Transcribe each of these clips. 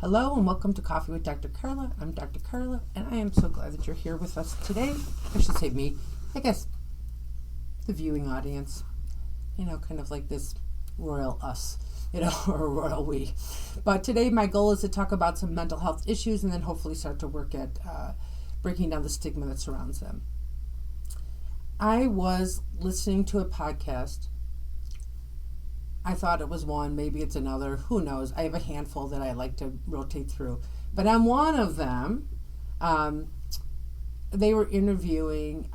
Hello and welcome to Coffee with Dr. Carla. I'm Dr. Carla and I am so glad that you're here with us today. I should say me, I guess the viewing audience, kind of like this royal us, or royal we. But today my goal is to talk about some mental health issues and then hopefully start to work at breaking down the stigma that surrounds them. I was listening to a podcast. I thought it was one, maybe it's another, who knows. I have a handful that I like to rotate through. But on one of them, they were interviewing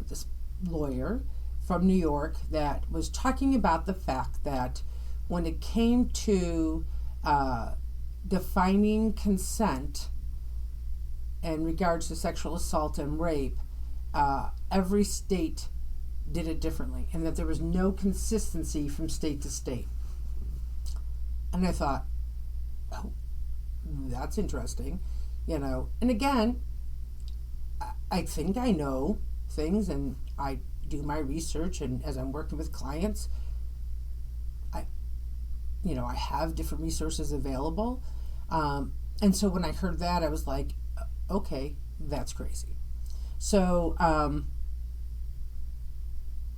this lawyer from New York that was talking about the fact that when it came to defining consent in regards to sexual assault and rape, every state did it differently, and that there was no consistency from state to state. And I thought, oh, that's interesting, And again, I think I know things, and I do my research, and as I'm working with clients, I have different resources available. And so when I heard that, I was like, okay, that's crazy. So,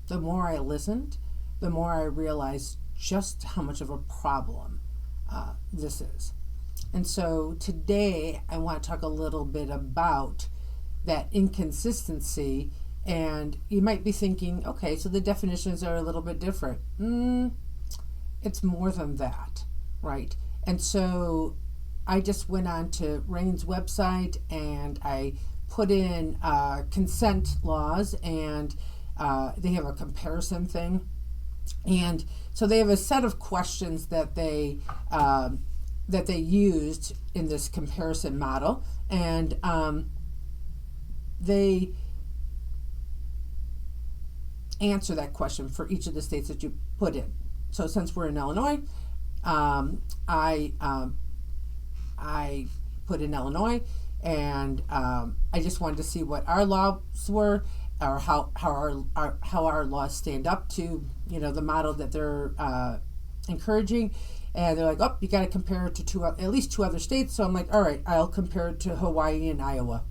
the more I listened, the more I realized just how much of a problem this is. And so today I want to talk a little bit about that inconsistency. And you might be thinking, okay, so the definitions are a little bit different. It's more than that, right? And so I just went on to RAIN's website and I put in consent laws, and they have a comparison thing, and so they have a set of questions that they used in this comparison model, and they answer that question for each of the states that you put in. So since we're in Illinois, I put in Illinois, and I just wanted to see what our laws were, or how our laws stand up to the model that they're encouraging. And they're like, oh, you got to compare it to at least two other states. So I'm like, all right, I'll compare it to Hawaii and Iowa.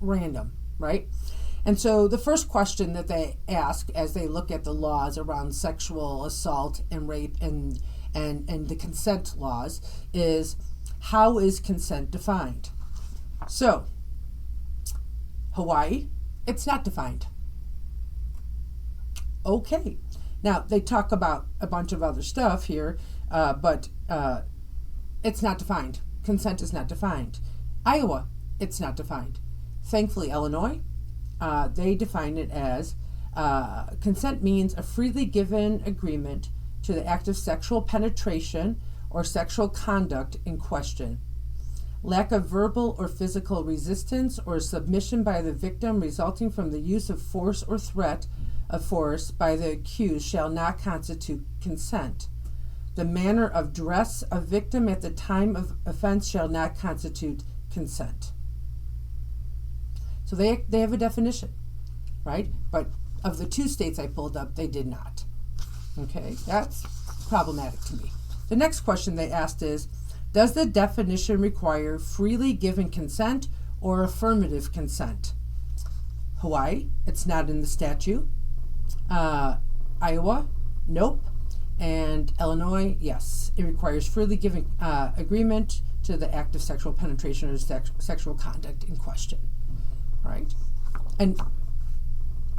Random, right? And so the first question that they ask as they look at the laws around sexual assault and rape and the consent laws is, how is consent defined? So Hawaii, it's not defined. Okay. Now, they talk about a bunch of other stuff here, but it's not defined. Consent is not defined. Iowa, it's not defined. Thankfully, Illinois, they define it as consent means a freely given agreement to the act of sexual penetration or sexual conduct in question. Lack of verbal or physical resistance or submission by the victim resulting from the use of force or threat of force by the accused shall not constitute consent. The manner of dress of victim at the time of offense shall not constitute consent. So they have a definition, right? But of the two states I pulled up, they did not. Okay, that's problematic to me. The next question they asked is, does the definition require freely given consent or affirmative consent? Hawaii, it's not in the statute. Iowa, nope. And Illinois, yes. It requires freely given agreement to the act of sexual penetration or sexual conduct in question. Right? And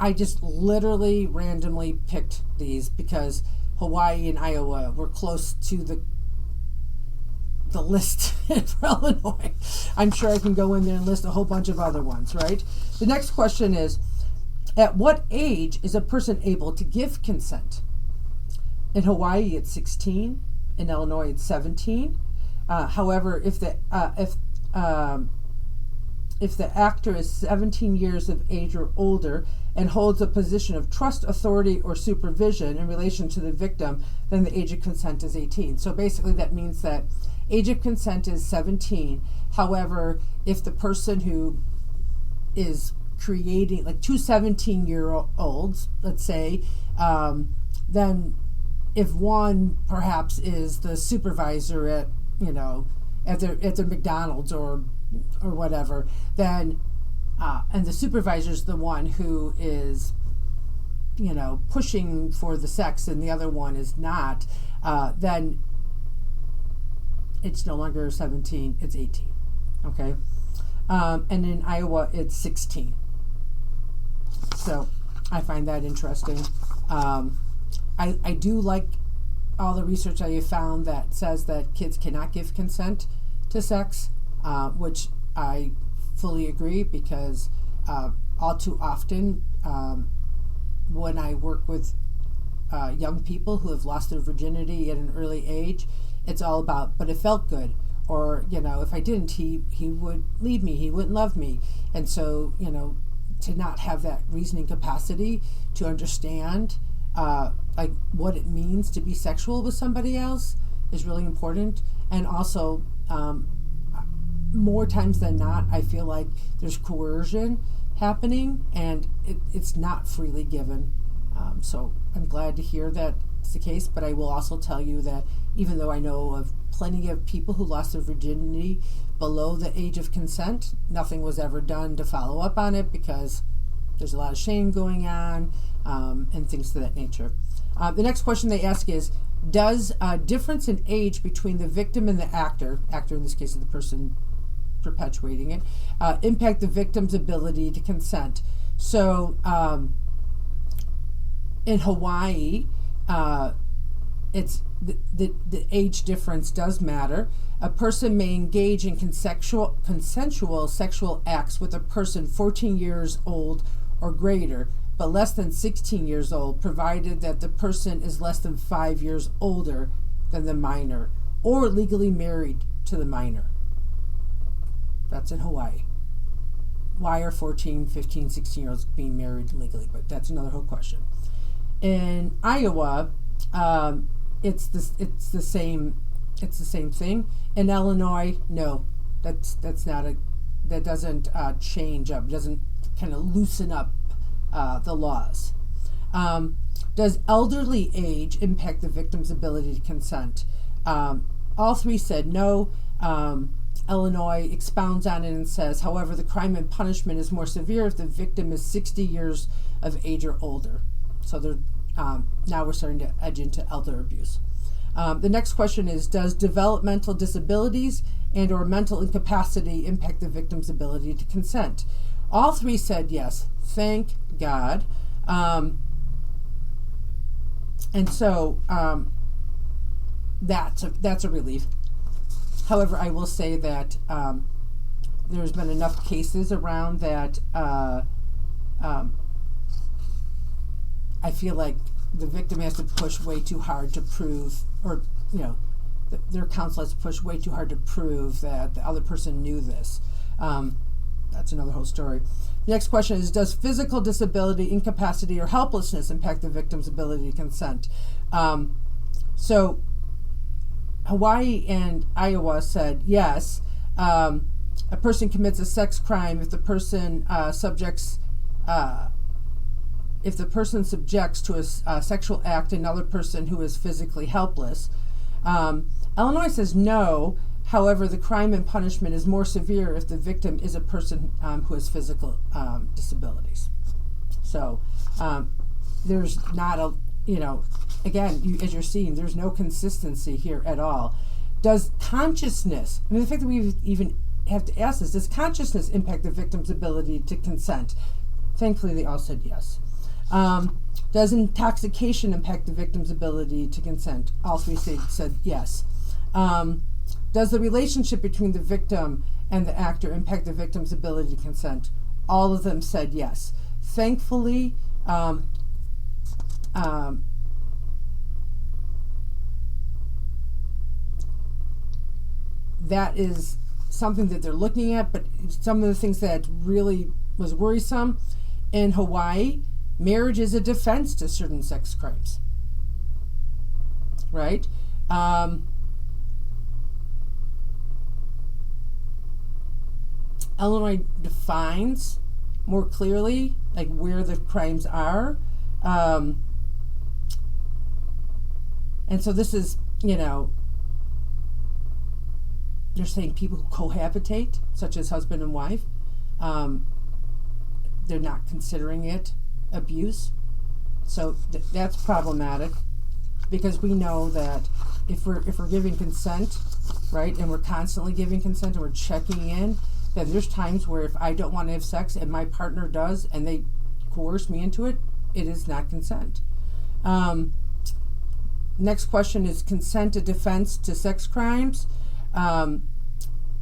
I just literally randomly picked these because Hawaii and Iowa were close to the list for Illinois. I'm sure I can go in there and list a whole bunch of other ones, right? The next question is, at what age is a person able to give consent? In Hawaii, it's 16. In Illinois, it's 17. However, if the actor is 17 years of age or older and holds a position of trust, authority, or supervision in relation to the victim, then the age of consent is 18. So basically that means that age of consent is 17. However, if the person who is creating, like two 17-year-olds, let's say, then if one perhaps is the supervisor at at the McDonald's or whatever, then and the supervisor's the one who is pushing for the sex and the other one is not, then it's no longer 17, it's 18. Okay. And in Iowa, it's 16. So I find that interesting. I do like all the research I have found that says that kids cannot give consent to sex, which I fully agree, because all too often when I work with young people who have lost their virginity at an early age, it's all about, but it felt good. Or, if I didn't, he would leave me, he wouldn't love me. And so, to not have that reasoning capacity to understand like what it means to be sexual with somebody else is really important. And also, more times than not, I feel like there's coercion happening and it's not freely given. So I'm glad to hear that it's the case, but I will also tell you that even though I know of plenty of people who lost their virginity below the age of consent, nothing was ever done to follow up on it because there's a lot of shame going on and things to that nature. The next question they ask is, does a difference in age between the victim and the actor in this case is the person perpetuating it, impact the victim's ability to consent? So in Hawaii, it's the age difference does matter. A person may engage in consensual sexual acts with a person 14 years old or greater, but less than 16 years old, provided that the person is less than 5 years older than the minor or legally married to the minor. That's in Hawaii. Why are 14, 15, 16-year-olds being married legally? But that's another whole question. In Iowa, it's the same thing. In Illinois, no, that doesn't change up, doesn't kind of loosen up the laws. Does elderly age impact the victim's ability to consent? All three said no. Illinois expounds on it and says, however, the crime and punishment is more severe if the victim is 60 years of age or older. So they're now we're starting to edge into elder abuse. The next question is, does developmental disabilities and or mental incapacity impact the victim's ability to consent? All three said yes. Thank God. And so that's a relief. However, I will say that there's been enough cases around that I feel like the victim has to push way too hard to prove, or their counsel has to push way too hard to prove that the other person knew this. That's another whole story. The next question is, does physical disability, incapacity, or helplessness impact the victim's ability to consent? So Hawaii and Iowa said yes. A person commits a sex crime if the person subjects to a sexual act another person who is physically helpless. Illinois says no. However, the crime and punishment is more severe if the victim is a person who has physical disabilities. So there's not a, again, as you're seeing, there's no consistency here at all. Does consciousness, the fact that we even have to ask this, does consciousness impact the victim's ability to consent? Thankfully, they all said yes. Does intoxication impact the victim's ability to consent? All three said yes. Does the relationship between the victim and the actor impact the victim's ability to consent? All of them said yes. Thankfully, that is something that they're looking at, but some of the things that really was worrisome in Hawaii, marriage is a defense to certain sex crimes, right? Illinois defines more clearly like where the crimes are, and so this is they're saying people who cohabitate, such as husband and wife, they're not considering it abuse. So that's problematic, because we know that if we're giving consent, right, and we're constantly giving consent and we're checking in, then there's times where if I don't want to have sex and my partner does and they coerce me into it, it is not consent. Next question is consent a defense to sex crimes?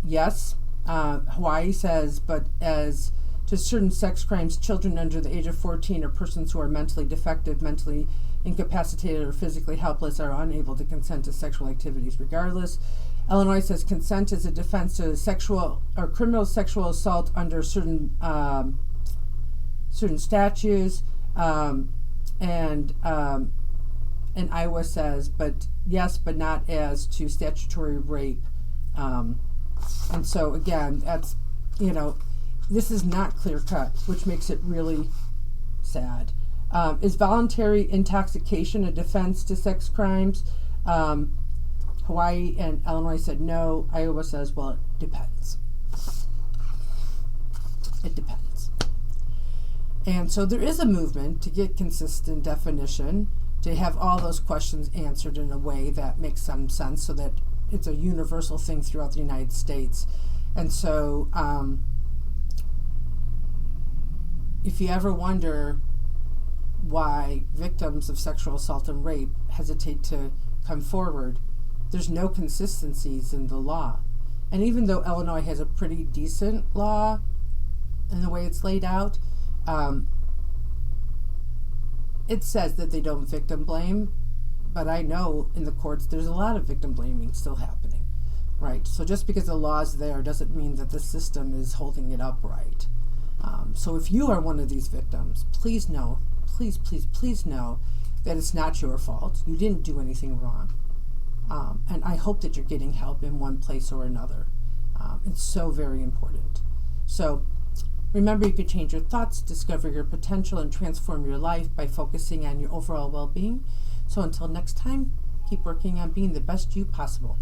Yes. Hawaii says, but as to certain sex crimes, children under the age of 14 or persons who are mentally defective, mentally incapacitated, or physically helpless are unable to consent to sexual activities regardless. Illinois says consent is a defense to sexual or criminal sexual assault under certain statutes, and Iowa says, but yes, but not as to statutory rape. And so again, that's, this is not clear cut, which makes it really sad. Is voluntary intoxication a defense to sex crimes? Hawaii and Illinois said no. Iowa says, well, it depends. It depends. And so there is a movement to get consistent definition, to have all those questions answered in a way that makes some sense, so that it's a universal thing throughout the United States. And so if you ever wonder why victims of sexual assault and rape hesitate to come forward, there's no consistencies in the law. And even though Illinois has a pretty decent law in the way it's laid out, it says that they don't victim blame, but I know in the courts there's a lot of victim blaming still happening, right? So just because the law's there doesn't mean that the system is holding it upright. So if you are one of these victims, please know, please know that it's not your fault. You didn't do anything wrong. And I hope that you're getting help in one place or another. It's so very important. So remember, you can change your thoughts, discover your potential, and transform your life by focusing on your overall well-being. So until next time, keep working on being the best you possible.